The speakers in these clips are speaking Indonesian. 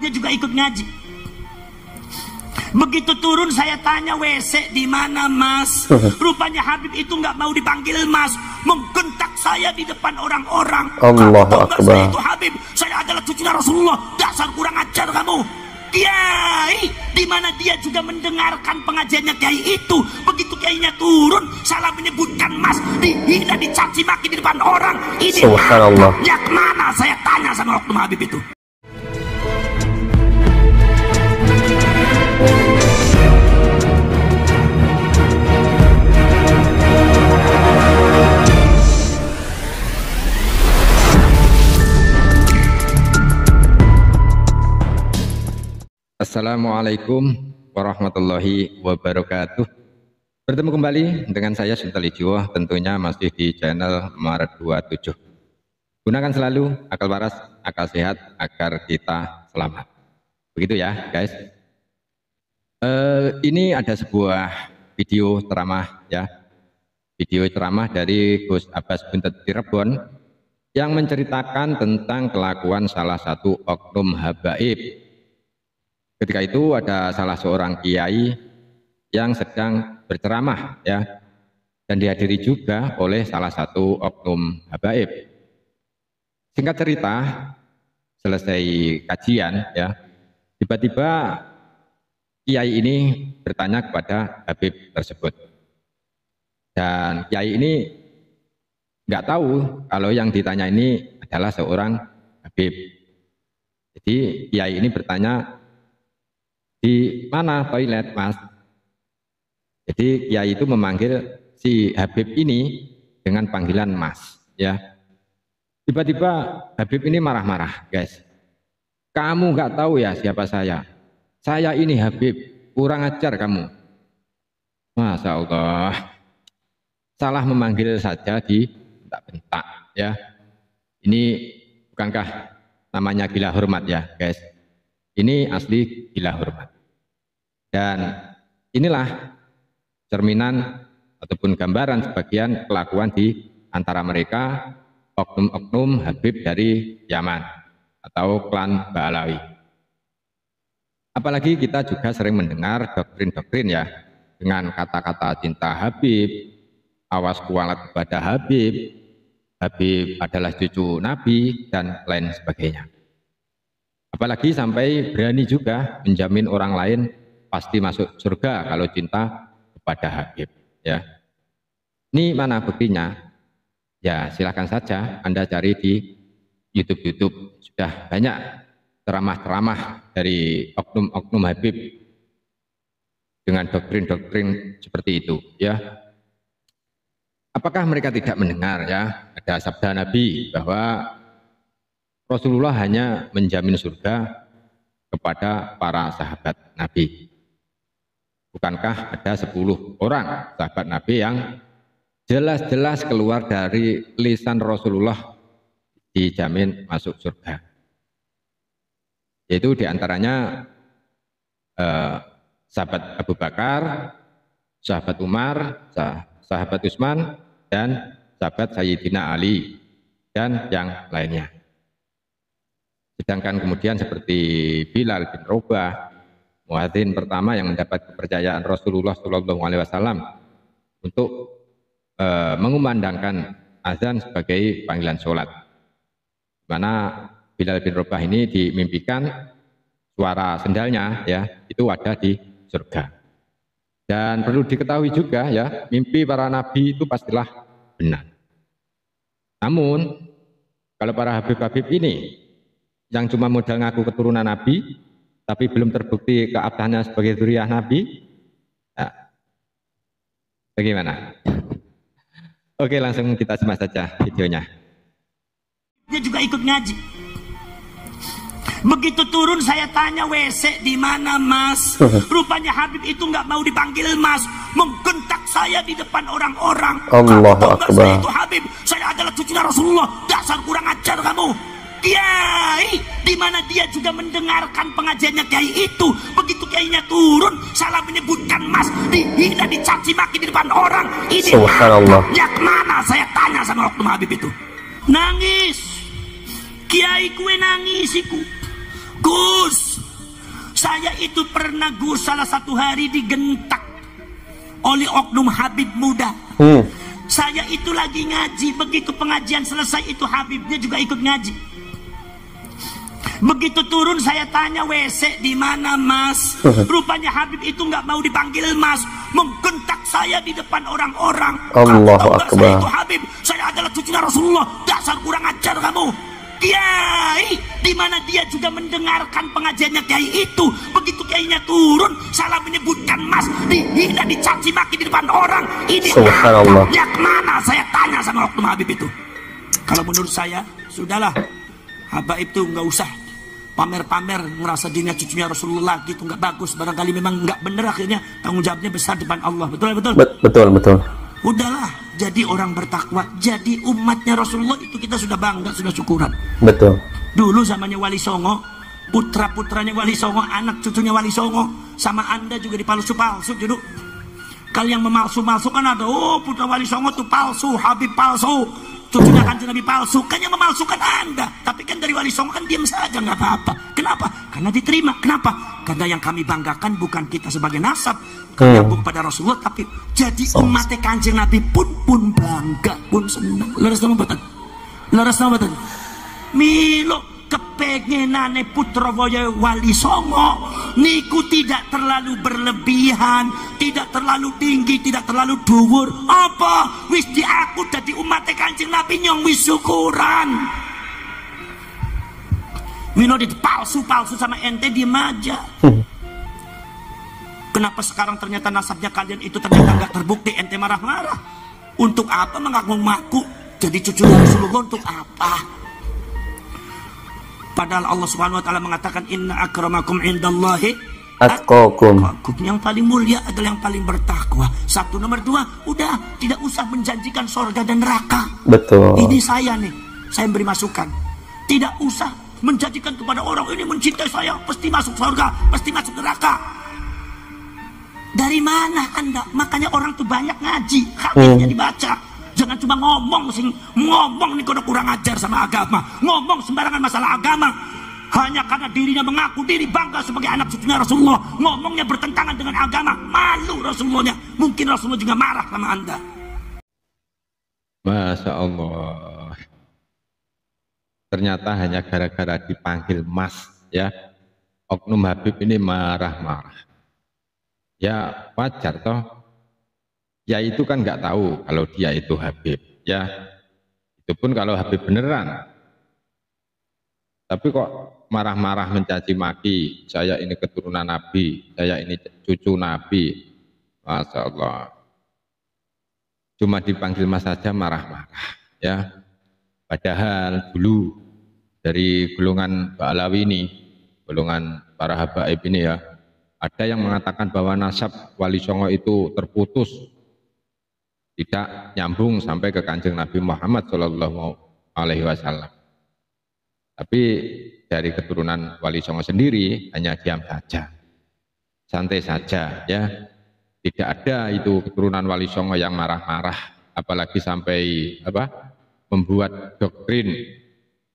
Habibnya juga ikut ngaji. Begitu turun saya tanya, WC di mana Mas? Rupanya Habib itu nggak mau dipanggil Mas, menggentak saya di depan orang-orang. Allahu Akbar. Saya itu Habib, saya adalah cucunya Rasulullah. Dasar kurang ajar kamu. Kiai, di mana dia juga mendengarkan pengajiannya Kiai itu. Begitu Kiainya turun, salah menyebutkan Mas, dihina, dicaci maki di depan orang. Ini Subhanallah. ya kemana? Saya tanya sama Oknum Habib itu. Assalamualaikum warahmatullahi wabarakatuh. Bertemu kembali dengan saya Sultan Lijiwo, tentunya masih di channel Maret 27. Gunakan selalu akal waras, akal sehat agar kita selamat. Begitu ya guys. Ini ada sebuah video ceramah ya. Video ceramah dari Gus Abbas Buntet Cirebon yang menceritakan tentang kelakuan salah satu oknum habaib. Ketika itu ada salah seorang kiai yang sedang berceramah ya, dan dihadiri juga oleh salah satu oknum habaib. Singkat cerita, selesai kajian ya, tiba-tiba kiai ini bertanya kepada habib tersebut. Dan kiai ini nggak tahu kalau yang ditanya ini adalah seorang habib. Jadi kiai ini bertanya, di mana toilet Mas? Jadi kiai itu memanggil si Habib ini dengan panggilan Mas ya. Tiba-tiba Habib ini marah-marah, guys. Kamu nggak tahu ya siapa saya? Saya ini Habib, kurang ajar kamu. Masya Allah, salah memanggil saja dibentak-bentak ya. Ini bukankah namanya gila hormat ya guys? Ini asli gila hormat. Dan inilah cerminan ataupun gambaran sebagian kelakuan di antara mereka oknum-oknum Habib dari Yaman atau klan Ba'alawi. Apalagi kita juga sering mendengar doktrin-doktrin ya, dengan kata-kata cinta Habib, awas kualat kepada Habib, Habib adalah cucu Nabi, dan lain sebagainya. Apalagi sampai berani juga menjamin orang lain pasti masuk surga kalau cinta kepada Habib ya. Ini mana buktinya? Ya silahkan saja Anda cari di YouTube. Sudah banyak ceramah-ceramah dari oknum-oknum Habib dengan doktrin-doktrin seperti itu ya. Apakah mereka tidak mendengar ya? Ada sabda Nabi bahwa Rasulullah hanya menjamin surga kepada para sahabat Nabi. Bukankah ada 10 orang sahabat Nabi yang jelas-jelas keluar dari lisan Rasulullah dijamin masuk surga? Yaitu diantaranya sahabat Abu Bakar, sahabat Umar, sahabat Utsman, dan sahabat Sayyidina Ali, dan yang lainnya. Sedangkan kemudian seperti Bilal bin Rabah, muadzin pertama yang mendapat kepercayaan Rasulullah SAW untuk mengumandangkan azan sebagai panggilan sholat. Mana Bilal bin Rabah ini dimimpikan suara sendalnya ya itu ada di surga. Dan perlu diketahui juga ya, mimpi para nabi itu pastilah benar. Namun kalau para habib-habib ini yang cuma modal ngaku keturunan Nabi, tapi belum terbukti keabsahannya sebagai dzurriyyah Nabi, nah, bagaimana? Oke, langsung kita simak saja videonya. Dia juga ikut ngaji. Begitu turun saya tanya, WC di mana Mas? Rupanya Habib itu nggak mau dipanggil Mas, menggentak saya di depan orang-orang. Allahu Akbar. Saya itu Habib, saya adalah cucunya Rasulullah. Dasar kurang ajar kamu. Kiai, di mana dia juga mendengarkan pengajiannya Kiai itu. Begitu Kiainya turun, salah menyebutkan Mas, dihina, dicaci maki di depan orang. Ini Subhanallah. ya kemana? Saya tanya sama Oknum Habib itu. Nangis. Kiai kue nangisiku. Gus, Saya itu pernah salah satu hari digentak oleh oknum Habib muda. Saya itu lagi ngaji, begitu pengajian selesai itu Habibnya juga ikut ngaji. Begitu turun saya tanya, WC di mana Mas? Rupanya Habib itu nggak mau dipanggil Mas, menggentak saya di depan orang-orang. Allahu Akbar. Saya itu Habib, saya adalah cucunya Rasulullah. Dasar kurang ajar kamu. Kiai, di mana dia juga mendengarkan pengajiannya Kiai itu. Begitu Kiainya turun, salah menyebutkan Mas, dihina, dicaci maki di depan orang. Ini adabnya kemana? Saya tanya sama oknum Habib itu. Kalau menurut saya, sudahlah, Habib itu nggak usah pamer-pamer ngerasa dirinya cucunya Rasulullah gitu, nggak bagus. Barangkali memang nggak benar, akhirnya tanggung jawabnya besar depan Allah. Betul. Betul. Udahlah, jadi orang bertakwa, jadi umatnya Rasulullah itu kita sudah bangga, sudah syukuran. Betul. Dulu zamannya Wali Songo, putra-putranya Wali Songo, anak cucunya Wali Songo, sama Anda juga dipalsu-palsu dulu. Kalau yang memalsu-malsu kan ada, oh putra Wali Songo tuh palsu, Habib palsu, cucunya Kanjeng Nabi palsu. Kan yang memalsukan Anda. Tapi kan dari Wali Songo kan diam saja, nggak apa-apa. Kenapa? Karena diterima. Kenapa? Karena yang kami banggakan bukan kita sebagai nasab, menyambung pada Rasulullah, tapi jadi umat Kanjeng Nabi pun bangga, pun senang. Leres nama betul. Milo kepengenane putra Wali Songo niku tidak terlalu berlebihan, tidak terlalu tinggi, tidak terlalu dhuwur. Apa? Wis di aku dadi umat Kanjeng Nabi nyong wis syukuran. Milo dipalsu-palsu sama ente diem aja. Kenapa sekarang ternyata nasabnya kalian itu ternyata nggak terbukti, ente marah-marah? Untuk apa mengaku-ngaku jadi cucunya Rasulullah, untuk apa? Padahal Allah Subhanahu wa taala mengatakan inna akramakum indallahi atqakum. Yang paling mulia adalah yang paling bertakwa. Satu, nomor dua, udah tidak usah menjanjikan surga dan neraka. Betul. Ini saya nih, saya beri masukan. Tidak usah menjadikan kepada orang ini mencintai saya pasti masuk surga, pasti masuk neraka. Dari mana Anda? Makanya orang tuh banyak ngaji, hadisnya dibaca. Jangan cuma ngomong nih, kalau kurang ajar sama agama, ngomong sembarangan masalah agama hanya karena dirinya mengaku diri bangga sebagai anak cucunya Rasulullah, ngomongnya bertentangan dengan agama. Malu Rasulullahnya. Mungkin Rasulullah juga marah sama Anda. Masya Allah. Ternyata hanya gara-gara dipanggil Mas, ya, oknum Habib ini marah-marah. Ya wajar toh. Ya itu kan nggak tahu kalau dia itu Habib, ya. Itu pun kalau Habib beneran. Tapi kok marah-marah mencaci maki, saya ini keturunan Nabi, saya ini cucu Nabi. Masya Allah. Cuma dipanggil Mas saja marah-marah, ya. Padahal dulu dari golongan Ba'alawi ini, golongan para habaib ini, ya, ada yang mengatakan bahwa nasab Wali Songo itu terputus, tidak nyambung sampai ke Kanjeng Nabi Muhammad Shallallahu Alaihi Wasallam. Tapi dari keturunan Wali Songo sendiri hanya diam saja, santai saja, ya. Tidak ada itu keturunan Wali Songo yang marah-marah, apalagi sampai membuat doktrin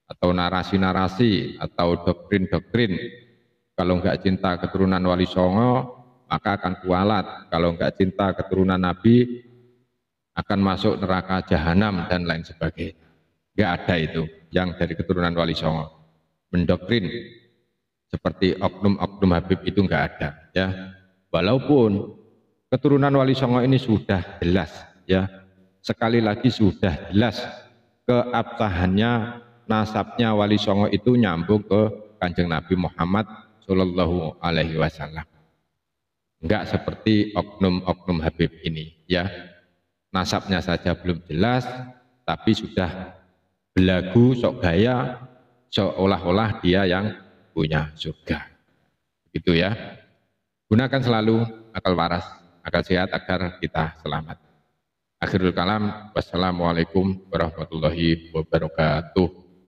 atau narasi-narasi atau doktrin-doktrin. Kalau enggak cinta keturunan Wali Songo maka akan kualat, kalau enggak cinta keturunan Nabi akan masuk neraka jahanam dan lain sebagainya. Enggak ada itu yang dari keturunan Wali Songo mendoktrin seperti oknum-oknum Habib, itu enggak ada, ya. Walaupun keturunan Wali Songo ini sudah jelas, ya, sekali lagi sudah jelas keabsahannya, nasabnya Wali Songo itu nyambung ke Kanjeng Nabi Muhammad Shallallahu Alaihi Wasallam. Enggak seperti oknum-oknum Habib ini, ya. Nasabnya saja belum jelas, tapi sudah belagu, sok gaya, seolah-olah dia yang punya surga. Begitu, ya. Gunakan selalu akal waras, akal sehat agar kita selamat. Akhirul kalam, wassalamualaikum warahmatullahi wabarakatuh.